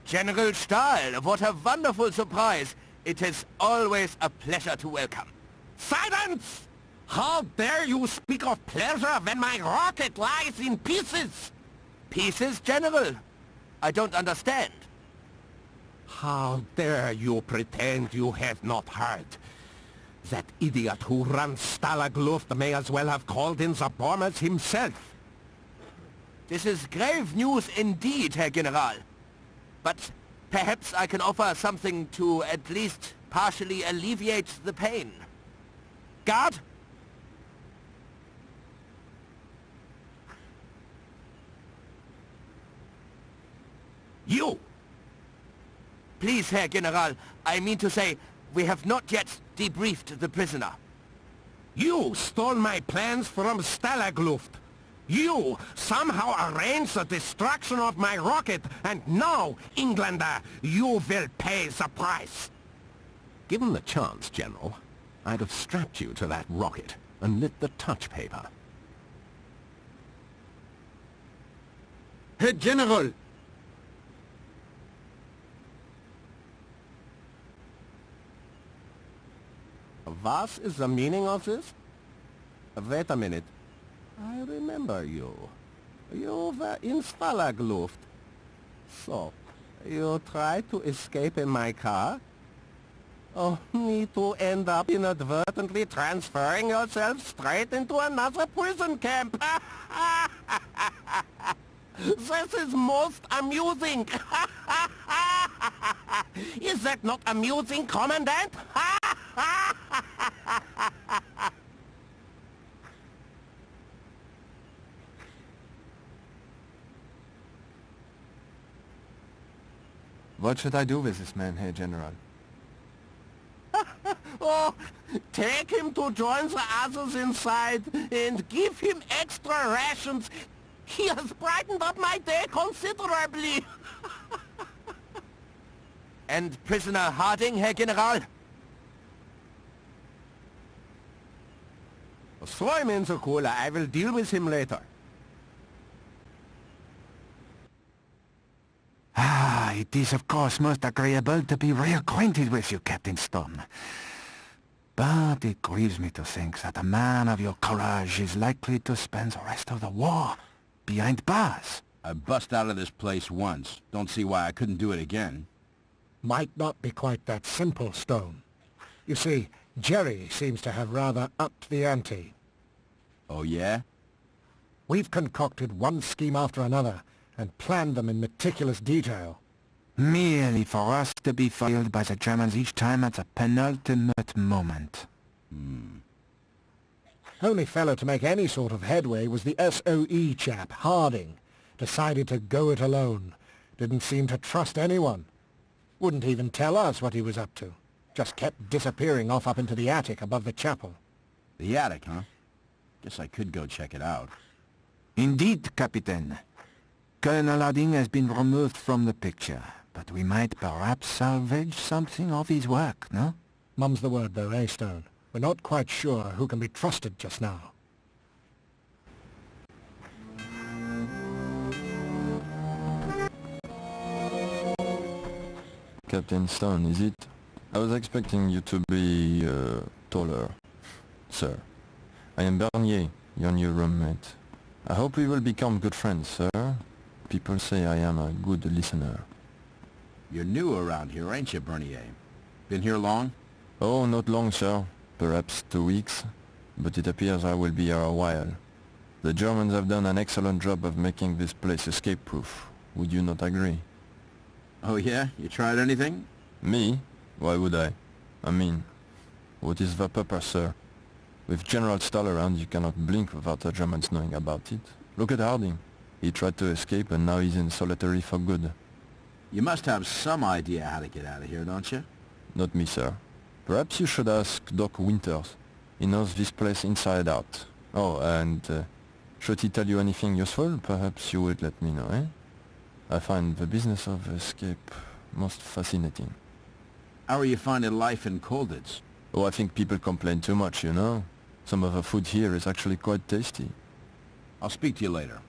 General Stahl, what a wonderful surprise. It is always a pleasure to welcome. Silence! How dare you speak of pleasure when my rocket lies in pieces? Pieces, General? I don't understand. How dare you pretend you have not heard? That idiot who runs Stalag may as well have called in the bombers himself. This is grave news indeed, Herr General. But perhaps I can offer something to at least partially alleviate the pain. Guard? You! Please, Herr General, I mean to say, we have not yet debriefed the prisoner. You stole my plans from Stalag. You somehow arranged the destruction of my rocket, and now, Englander, you will pay the price. Given the chance, General, I'd have strapped you to that rocket and lit the touch paper. Herr General! What is the meaning of this? Wait a minute. I remember you. You were in Stalag. So, you tried to escape in my car? Only to end up inadvertently transferring yourself straight into another prison camp. This is most amusing. Is that not amusing, Commandant? What should I do with this man, Herr General? Oh, take him to join the others inside and give him extra rations. He has brightened up my day considerably. And prisoner Harding, Herr General? Throw him in the cooler. I will deal with him later. It is of course most agreeable to be reacquainted with you, Captain Stone. But it grieves me to think that a man of your courage is likely to spend the rest of the war behind bars. I bust out of this place once. Don't see why I couldn't do it again. Might not be quite that simple, Stone. You see, Jerry seems to have rather upped the ante. Oh, yeah? We've concocted one scheme after another and planned them in meticulous detail. Merely for us to be foiled by the Germans each time at the penultimate moment. Only fellow to make any sort of headway was the SOE chap, Harding. Decided to go it alone. Didn't seem to trust anyone. Wouldn't even tell us what he was up to. Just kept disappearing off up into the attic above the chapel. The attic, huh? Guess I could go check it out. Indeed, Captain. Colonel Harding has been removed from the picture, but we might perhaps salvage something of his work, no? Mum's the word, though, eh, Stone? We're not quite sure who can be trusted just now. Captain Stone, is it? I was expecting you to be, taller, sir. I am Bernier, your new roommate. I hope we will become good friends, sir. People say I am a good listener. You're new around here, ain't you, Bernier? Been here long? Oh, not long, sir. Perhaps 2 weeks. But it appears I will be here a while. The Germans have done an excellent job of making this place escape-proof. Would you not agree? Oh, yeah? You tried anything? Me? Why would I? I mean, what is the purpose, sir? With General Stahl around, you cannot blink without the Germans knowing about it. Look at Harding. He tried to escape and now he's in solitary for good. You must have some idea how to get out of here, don't you? Not me, sir. Perhaps you should ask Doc Winters. He knows this place inside out. Oh, and should he tell you anything useful, perhaps you would let me know, eh? I find the business of escape most fascinating. How are you finding life in Colditz? Oh, I think people complain too much, you know. Some of the food here is actually quite tasty. I'll speak to you later.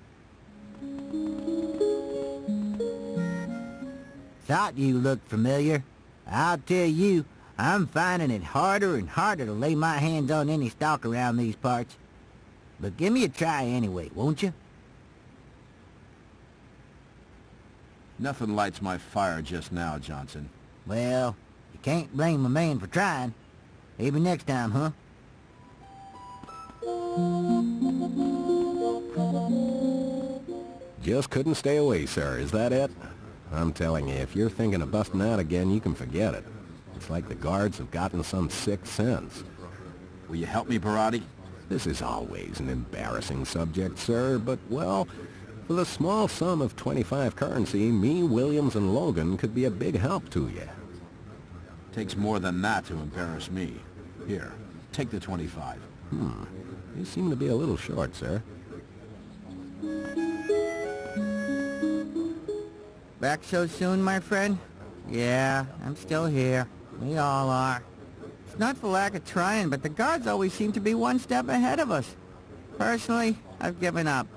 Thought you looked familiar. I'll tell you, I'm finding it harder and harder to lay my hands on any stock around these parts. But give me a try anyway, won't you? Nothing lights my fire just now, Johnson. Well, you can't blame a man for trying. Maybe next time, huh? Just couldn't stay away, sir. Is that it? I'm telling you, if you're thinking of busting out again, you can forget it. It's like the guards have gotten some sixth sense. Will you help me, Barati? This is always an embarrassing subject, sir, but, well, for the small sum of 25 currency, me, Williams, and Logan could be a big help to you. Takes more than that to embarrass me. Here, take the 25. You seem to be a little short, sir. Back so soon, my friend? Yeah, I'm still here. We all are. It's not for lack of trying, but the guards always seem to be one step ahead of us. Personally, I've given up.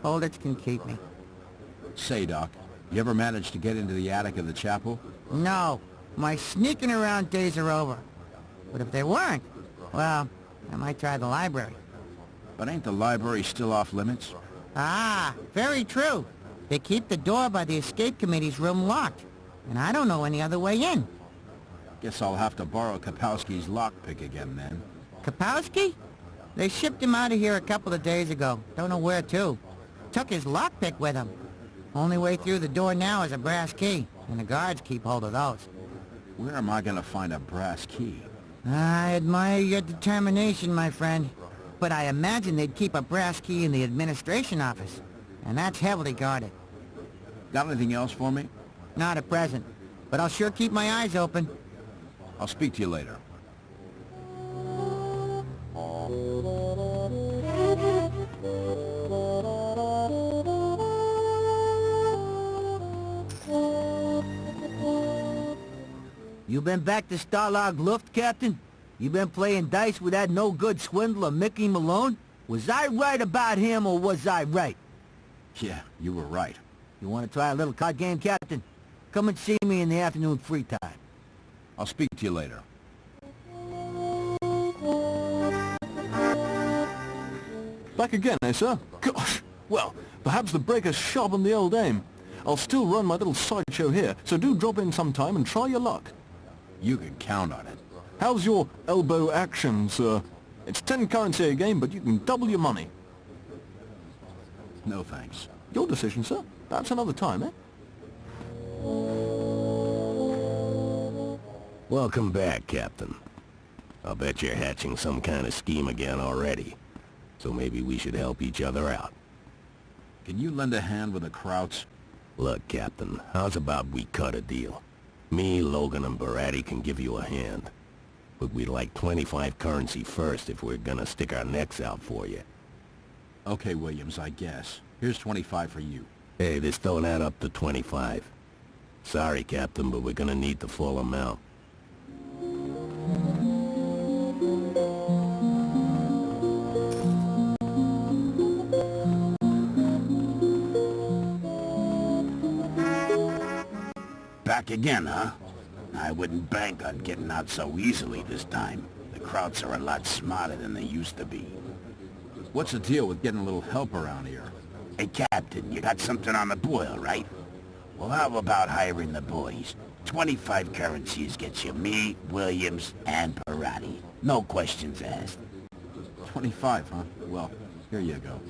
Holdits can keep me. Say, Doc, you ever managed to get into the attic of the chapel? No, my sneaking around days are over. But if they weren't, well, I might try the library. But ain't the library still off limits? Ah, very true. They keep the door by the escape committee's room locked, and I don't know any other way in. Guess I'll have to borrow Kapowski's lockpick again, then. Kapowski? They shipped him out of here a couple of days ago. Don't know where to. Took his lockpick with him. Only way through the door now is a brass key, and the guards keep hold of those. Where am I gonna find a brass key? I admire your determination, my friend. But I imagine they'd keep a brass key in the administration office, and that's heavily guarded. Got anything else for me? Not at present, but I'll sure keep my eyes open. I'll speak to you later. You been back to Stalag Luft, Captain? You been playing dice with that no-good swindler Mickey Malone? Was I right about him, or was I right? Yeah, you were right. You want to try a little card game, Captain? Come and see me in the afternoon free time. I'll speak to you later. Back again, eh, sir? Gosh! Well, perhaps the breaker's sharpened the old aim. I'll still run my little sideshow here, so do drop in sometime and try your luck. You can count on it. How's your elbow action, sir? It's 10 currency a game, but you can double your money. No thanks. Your decision, sir. Perhaps another time, eh? Welcome back, Captain. I'll bet you're hatching some kind of scheme again already. So maybe we should help each other out. Can you lend a hand with the Krauts? Look, Captain, how's about we cut a deal? Me, Logan, and Barati can give you a hand. But we'd like 25 currency first if we're gonna stick our necks out for you. Okay, Williams, I guess. Here's 25 for you. Hey, this don't add up to 25. Sorry, Captain, but we're gonna need the full amount. Back again, huh? I wouldn't bank on getting out so easily this time. The Krauts are a lot smarter than they used to be. What's the deal with getting a little help around here? Hey, Captain, you got something on the boil, right? Well, how about hiring the boys? 25 currencies gets you me, Williams, and Parati. No questions asked. 25, huh? Well, here you go.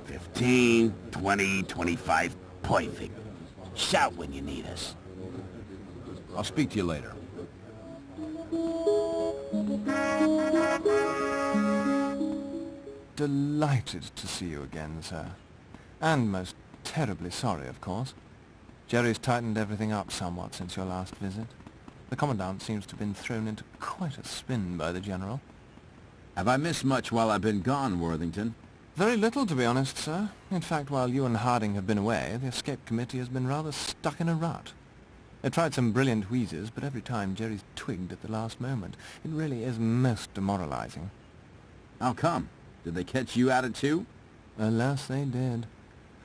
15, 20, 25. Perfect. Shout when you need us. I'll speak to you later. Delighted to see you again, sir. And most terribly sorry, of course. Jerry's tightened everything up somewhat since your last visit. The Commandant seems to have been thrown into quite a spin by the General. Have I missed much while I've been gone, Worthington? Very little, to be honest, sir. In fact, while you and Harding have been away, the Escape Committee has been rather stuck in a rut. They tried some brilliant wheezes, but every time Jerry's twigged at the last moment. It really is most demoralizing. How come? Did they catch you at it too? Alas, they did.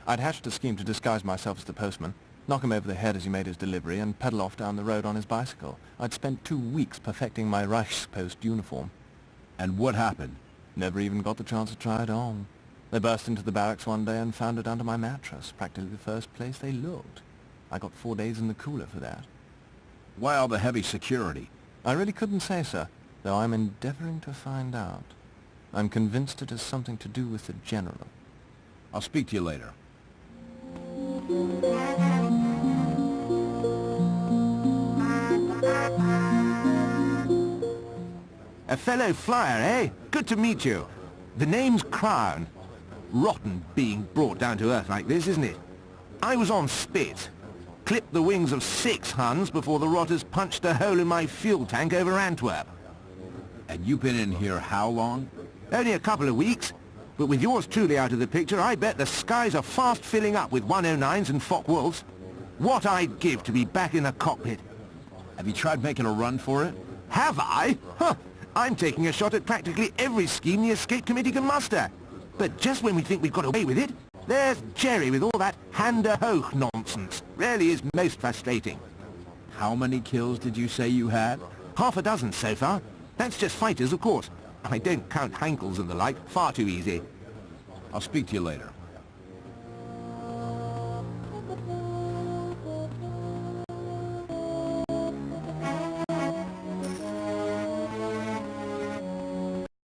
I'd hatched a scheme to disguise myself as the postman. knock him over the head as he made his delivery, and pedal off down the road on his bicycle. I'd spent 2 weeks perfecting my Reichspost uniform. And what happened? Never even got the chance to try it on. They burst into the barracks one day and found it under my mattress, practically the first place they looked. I got 4 days in the cooler for that. Why all the heavy security? I really couldn't say, sir, though I'm endeavoring to find out. I'm convinced it has something to do with the general. I'll speak to you later. A fellow flyer, eh? Good to meet you. The name's Crown. Rotten being brought down to earth like this, isn't it? I was on Spit. Clipped the wings of 6 Huns before the rotters punched a hole in my fuel tank over Antwerp. And you've been in here how long? Only a couple of weeks. But with yours truly out of the picture, I bet the skies are fast filling up with 109s and Focke-Wulfs. What I'd give to be back in the cockpit. Have you tried making a run for it? Have I? Huh. I'm taking a shot at practically every scheme the Escape Committee can muster. But just when we think we've got away with it, there's Jerry with all that hand-a-hoch nonsense. Really is most frustrating. How many kills did you say you had? Half a dozen so far. That's just fighters, of course. I don't count Hankels and the like. Far too easy. I'll speak to you later.